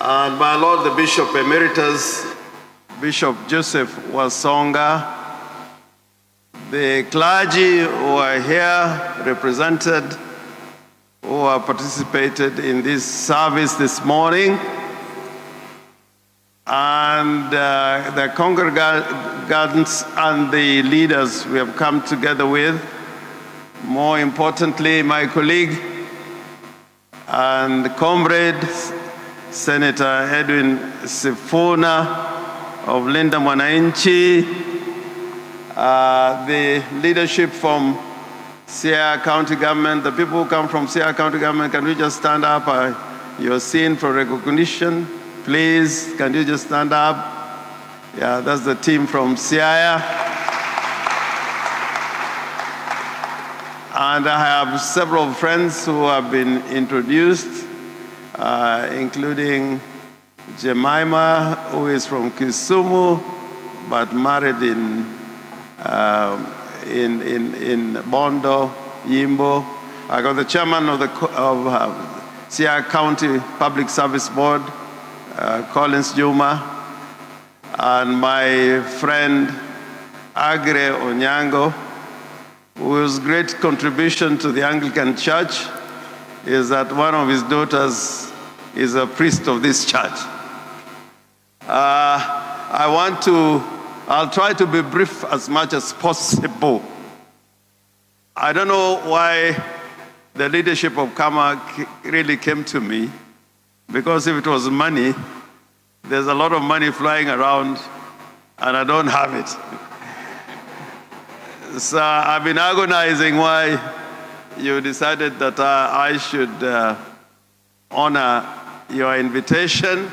and my Lord the Bishop Emeritus, Bishop Joseph Wasonga, the clergy who are here represented, who have participated in this service this morning, and the congregants and the leaders we have come together with. More importantly, my colleague and comrade, Senator Edwin Sifuna of Linda Mwananchi, the leadership from Siaya County Government, the people who come from Siaya County Government, can we just stand up? You're seen for recognition. Please, can you just stand up? Yeah, that's the team from Siaya. And I have several friends who have been introduced, including Jemima, who is from Kisumu, but married in Bondo, Yimbo. I got the chairman of Siaya County Public Service Board, Collins Juma, and my friend Agre Onyango, whose great contribution to the Anglican Church is that one of his daughters is a priest of this church. I'll try to be brief as much as possible. I don't know why the leadership of Kama really came to me, because if it was money, there's a lot of money flying around and I don't have it. So I've been agonizing why you decided that I should honor your invitation,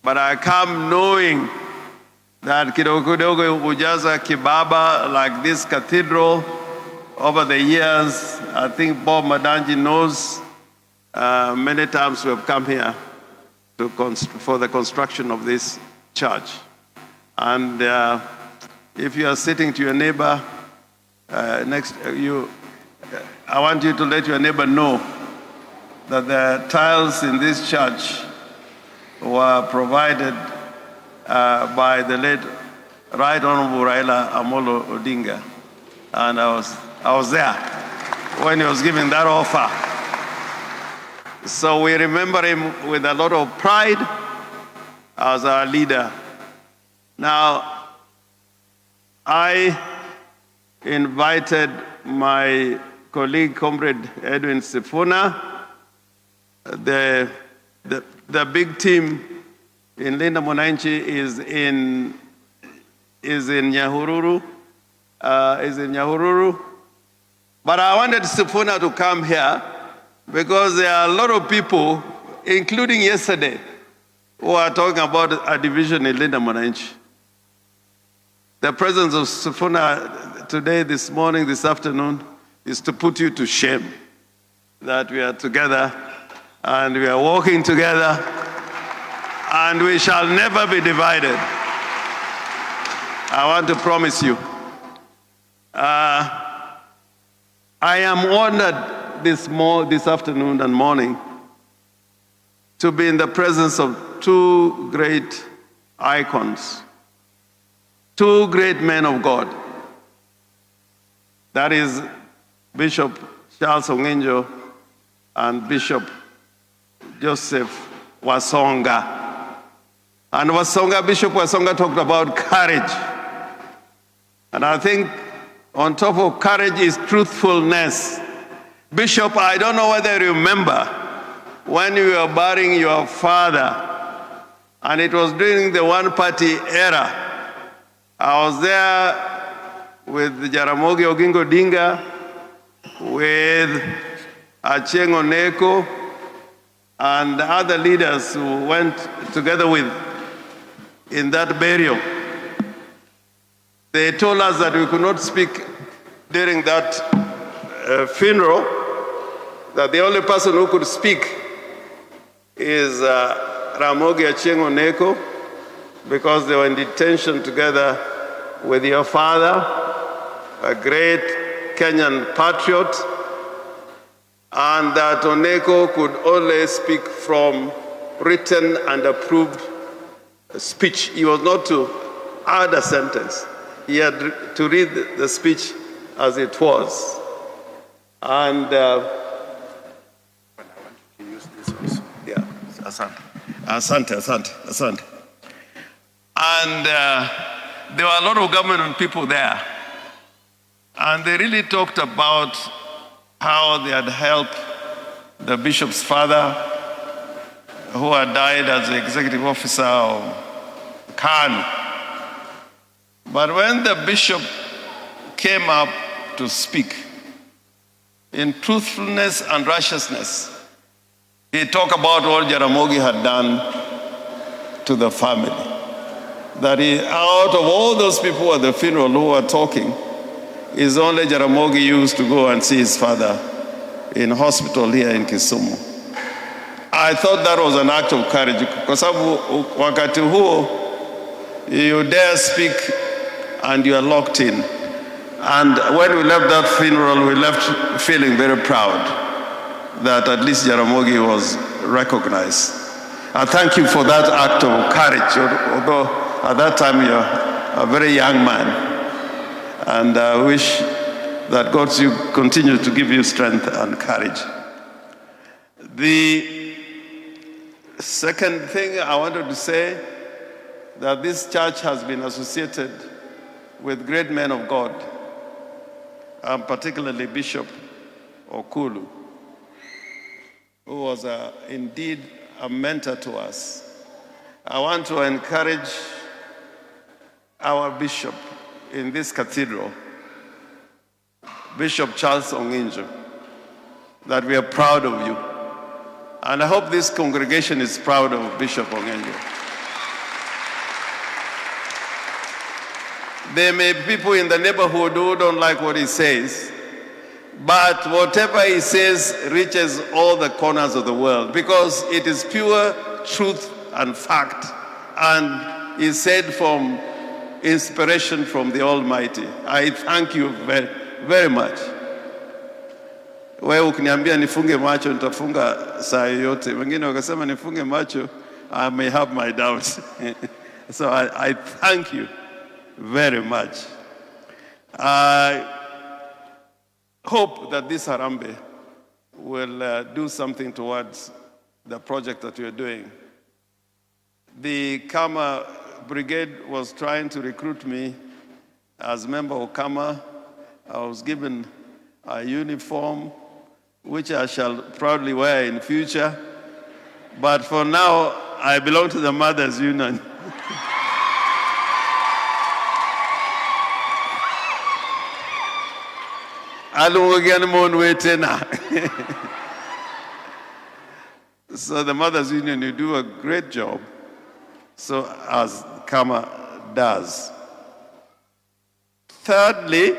but I come knowing that kidogo ujaza kibaba like this cathedral over the years. I think Bob Madanji knows many times we have come here for the construction of this church. And if you are sitting to your neighbor next to you, I want you to let your neighbor know that the tiles in this church were provided by the late Right Honorable Raila Amolo Odinga. And I was there when he was giving that offer. So we remember him with a lot of pride as our leader. Now, I invited my colleague, comrade Edwin Sifuna. The big team in Linda Mwananchi is in Nyahururu. But I wanted Sifuna to come here because there are a lot of people, including yesterday, who are talking about a division in Linda Mwananchi. The presence of Sifuna today, this morning, this afternoon, is to put you to shame that we are together and we are walking together and we shall never be divided. I want to promise you. I am honored this afternoon and morning to be in the presence of two great icons, two great men of God. That is Bishop Charles Ongenjo and Bishop Joseph Wasonga. And Bishop Wasonga talked about courage. And I think on top of courage is truthfulness. Bishop, I don't know whether you remember when you were burying your father, and it was during the one-party era. I was there with Jaramogi Oginga Odinga, with Achieng' Oneko, and other leaders who went together with in that burial. They told us that we could not speak during that funeral, that the only person who could speak is Ramogi Achieng' Oneko, because they were in detention together with your father, a great Kenyan patriot, and that Oneko could only speak from written and approved speech. He was not to add a sentence. He had to read the speech as it was. And I want to use this also. Yeah, asante. And there were a lot of government people there. And they really talked about how they had helped the bishop's father, who had died as the executive officer of Khan. But when the bishop came up to speak, in truthfulness and righteousness, he talked about what Jaramogi had done to the family. That out of all those people at the funeral who were talking, it's only Jaramogi used to go and see his father in hospital here in Kisumu. I thought that was an act of courage, kwa sababu wakati huo you dare speak and you are locked in. And when we left that funeral, we left feeling very proud that at least Jaramogi was recognized. I thank you for that act of courage, although at that time you're a very young man. And I wish that God should continue to give you strength and courage. The second thing I wanted to say, that this church has been associated with great men of God, and particularly Bishop Okulu, who was indeed a mentor to us. I want to encourage our bishop in this cathedral, Bishop Charles Onginjo, that we are proud of you. And I hope this congregation is proud of Bishop Onginjo. There may be people in the neighborhood who don't like what he says, but whatever he says reaches all the corners of the world because it is pure truth and fact, and is said from inspiration from the Almighty. I thank you very, very much. Wewe ukiniambia nifunge macho nitafunga saa yote. Wengine wakasema nifunge macho, I may have my doubts. So I thank you very much. I hope that this Harambee will do something towards the project that we are doing. The Kama Brigade was trying to recruit me as member of Kama. I was given a uniform, which I shall proudly wear in future. But for now, I belong to the Mothers Union. So the Mothers Union, you do a great job, so as Kama does. Thirdly,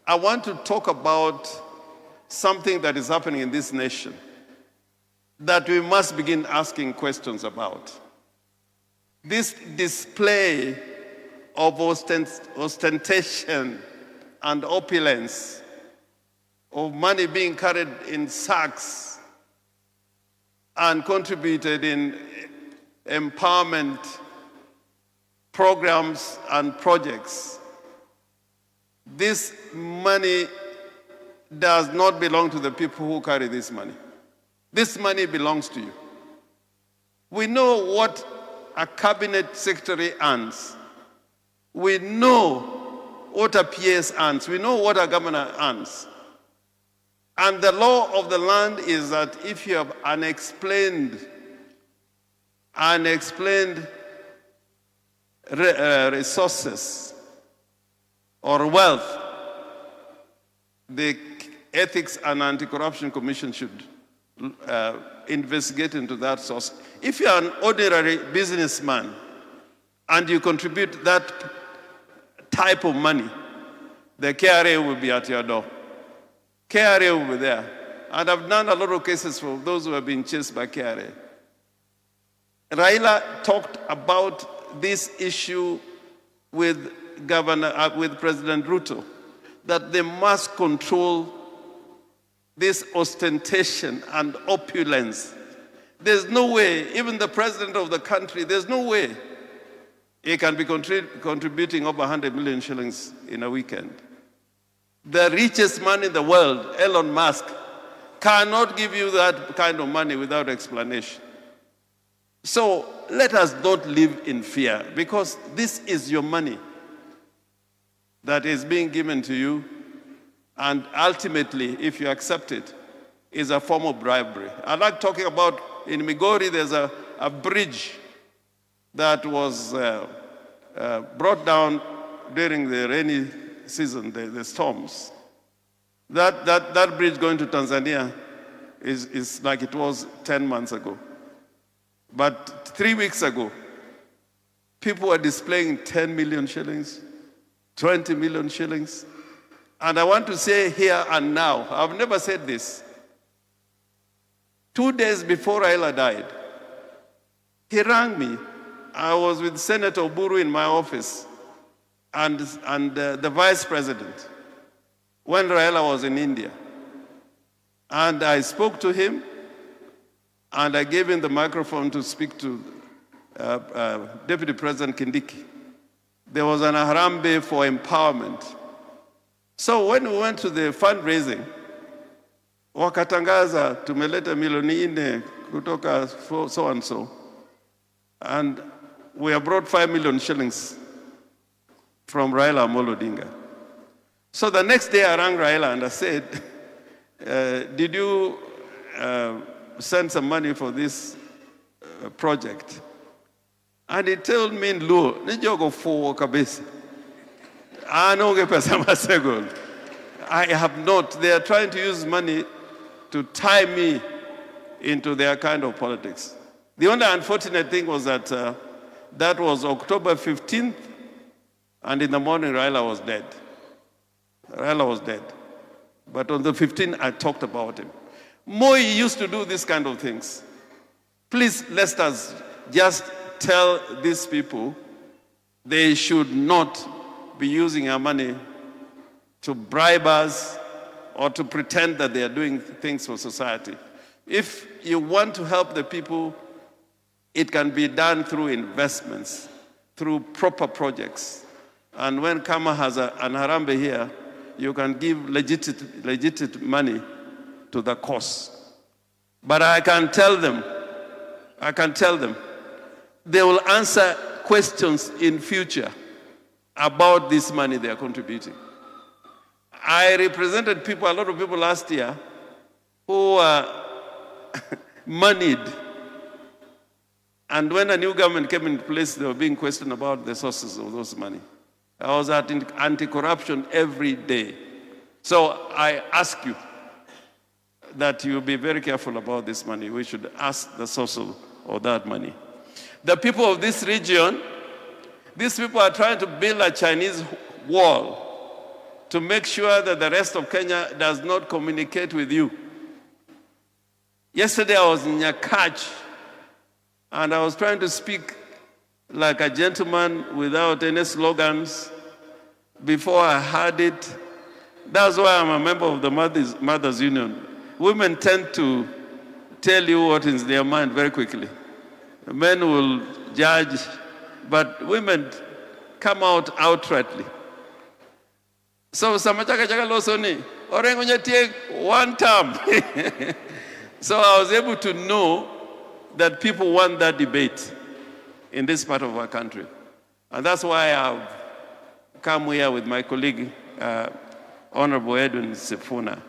I want to talk about something that is happening in this nation that we must begin asking questions about. This display of ostentation and opulence, of money being carried in sacks and contributed in empowerment programs and projects. This money does not belong to the people who carry this money. This money belongs to you. We know what a cabinet secretary earns. We know what a PS earns. We know what a governor earns. And the law of the land is that if you have unexplained resources or wealth, the Ethics and Anti-Corruption Commission should investigate into that source. If you are an ordinary businessman and you contribute that type of money, the KRA will be at your door. KRA will be there. And I've done a lot of cases for those who have been chased by KRA. Raila talked about this issue with President Ruto, that they must control this ostentation and opulence There's no way, even the president of the country, there's no way he can be contributing over 100 million shillings in a weekend. The richest man in the world, Elon Musk, cannot give you that kind of money without explanation. So let us not live in fear, because this is your money that is being given to you, and ultimately, if you accept it, is a form of bribery. I like talking about, in Migori, there's a bridge that was brought down during the rainy season, the storms. That bridge going to Tanzania is like it was 10 months ago. But 3 weeks ago, people were displaying 10 million shillings, 20 million shillings. And I want to say here and now, I've never said this. 2 days before Raila died, he rang me. I was with Senator Oburu in my office and the vice president when Raila was in India. And I spoke to him, and I gave him the microphone to speak to Deputy President Kindiki. There was an Harambee for empowerment. So when we went to the fundraising, wakatangaza tumeleta milioni 4 kutoka so and so, and we have brought 5 million shillings from Raila Amolo Odinga. So the next day I rang Raila and I said, did you send some money for this project? And he told me in Luo, nijogo for kabisa. I have not. They are trying to use money to tie me into their kind of politics. The only unfortunate thing was that that was October 15th, and in the morning Raila was dead. Raila was dead. But on the 15th, I talked about him. Moi used to do this kind of things. Please, let us just tell these people they should not be using our money to bribe us or to pretend that they are doing things for society. If you want to help the people, it can be done through investments, through proper projects. And when Kama has an Harambee here, you can give legit money to the cause. But I can tell them, they will answer questions in future about this money they are contributing. I represented people, a lot of people last year, who were moneyed. And when a new government came into place, they were being questioned about the sources of those money. I was at anti-corruption every day. So I ask you that you be very careful about this money. We should ask the source of that money. The people of this region, these people are trying to build a Chinese wall to make sure that the rest of Kenya does not communicate with you. Yesterday I was in Nyakach, and I was trying to speak like a gentleman without any slogans. Before I heard it, that's why I'm a member of the Mothers Union. Women tend to tell you what is in their mind very quickly. Men will judge, but women come out outrightly. So samachaka chaka losoni, Orengo take one term. So I was able to know that people want that debate in this part of our country. And that's why I've come here with my colleague, Honorable Edwin Sifuna.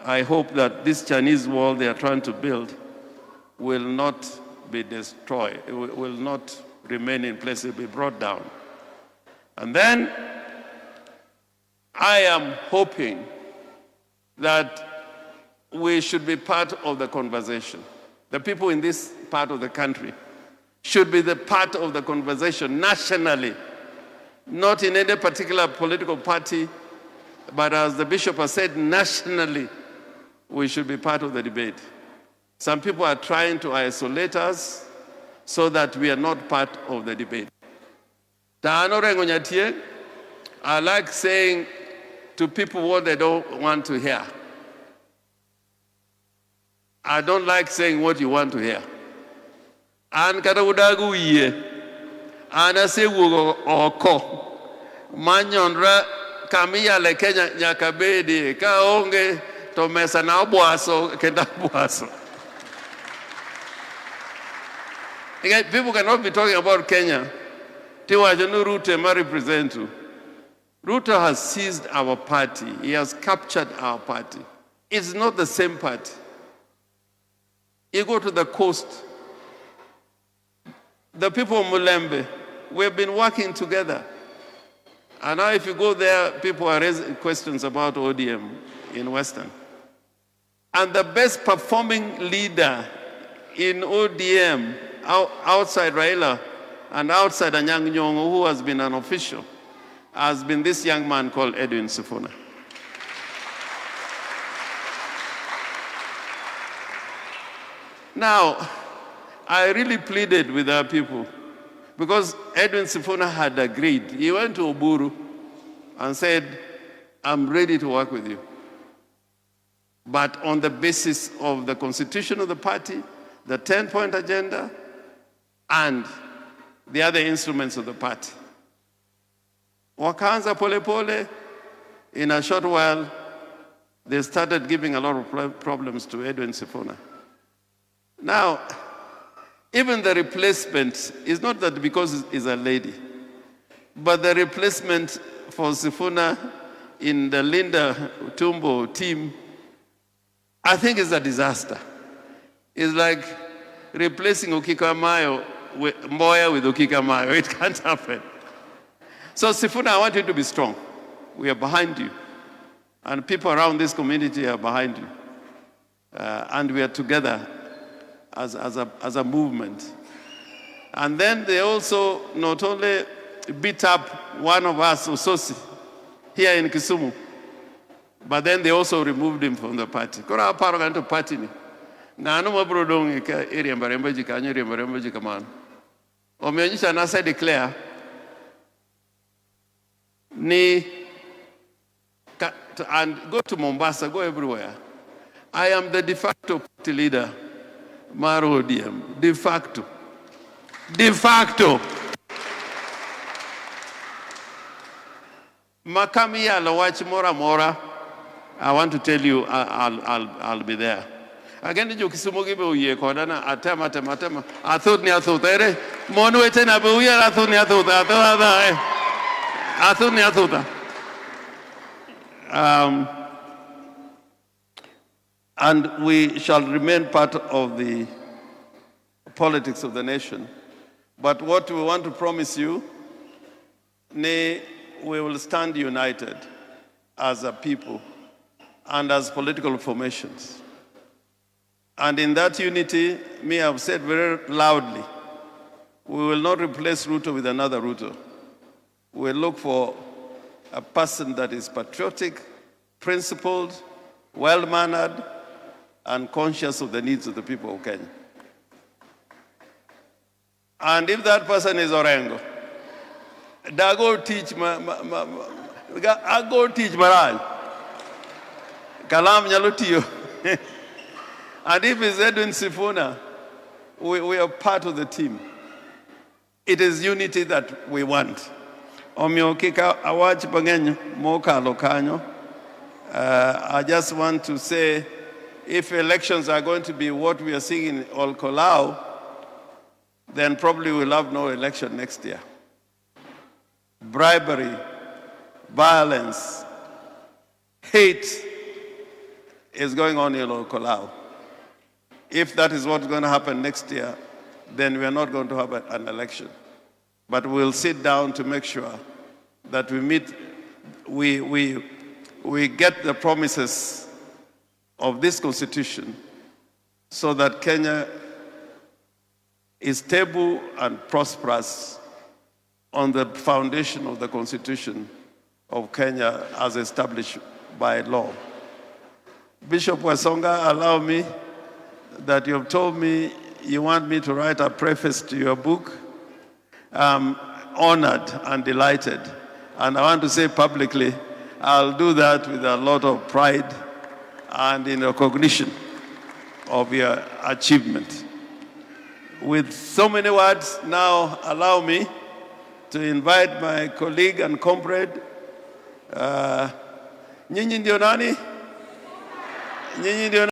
I hope that this Chinese wall they are trying to build will not be destroyed. It will not remain in place. It will be brought down. And then I am hoping that we should be part of the conversation. The people in this part of the country should be the part of the conversation nationally, not in any particular political party, but as the bishop has said, nationally, we should be part of the debate. Some people are trying to isolate us so that we are not part of the debate. I like saying to people what they don't want to hear. I don't like saying what you want to hear. An kata udagu iye, ana se wugo oko, manyonra kamiya le Kenya nyakabedi, ka onge to mesa na obuaso, kenda obuaso. People cannot be talking about Kenya. Tiwa janu Ruto ma represent you. Ruto has seized our party. He has captured our party. It's not the same party. You go to the coast. The people of Mulembe, we've been working together. And now if you go there, people are raising questions about ODM in Western. And the best performing leader in ODM outside Raila and outside Anyang' Nyong'o, who has been an official, has been this young man called Edwin Sifuna. Now, I really pleaded with our people because Edwin Sifuna had agreed. He went to Oburu and said, I'm ready to work with you, but on the basis of the constitution of the party, the 10-point agenda, and the other instruments of the party. Wakaanza pole pole, in a short while, they started giving a lot of problems to Edwin Sifuna. Now, even the replacement is not that because he's a lady, but the replacement for Sifuna in the Linda Tumbo team, I think is a disaster. It's like replacing Mboya with Okikamayo. It can't happen. So Sifuna, I want you to be strong. We are behind you. And people around this community are behind you. And we are together as a movement. And then they also not only beat up one of us, Ososi, here in Kisumu, but then they also removed him from the party. Kora aparo to party ni. Na anu mabrodong ika area mbaremba jika anyo area mbaremba jika man. Omeonyesha nasa declare ni and go to Mombasa, go everywhere. I am the de facto party leader, Maro ODM, de facto. De facto. Makami ya lawach mora. I want to tell you, I'll be there. Again, you Kisumu give you kodana atema. I thought ni ere monu ete na be uya I thought ni and we shall remain part of the politics of the nation. But what we want to promise you, we will stand united as a people and as political formations. And in that unity, I've said very loudly, we will not replace Ruto with another Ruto. We'll look for a person that is patriotic, principled, well-mannered, and conscious of the needs of the people of Kenya. And if that person is Orengo, I go teach Maral. Kalam Nyalutiyo. And if it's Edwin Sifuna, we are part of the team. It is unity that we want. I just want to say, if elections are going to be what we are seeing in Olkolau, then probably we'll have no election next year. Bribery, violence, hate is going on in Olkolau. If that is what's going to happen next year, then we are not going to have an election. But we'll sit down to make sure that we get the promises of this constitution so that Kenya is stable and prosperous on the foundation of the constitution of Kenya as established by law. Bishop Wasonga, allow me that you have told me you want me to write a preface to your book. I'm honored and delighted. And I want to say publicly, I'll do that with a lot of pride and in recognition of your achievement. With so many words, now allow me to invite my colleague and comrade. Nyinyi ndio nani? Nyinyi ndio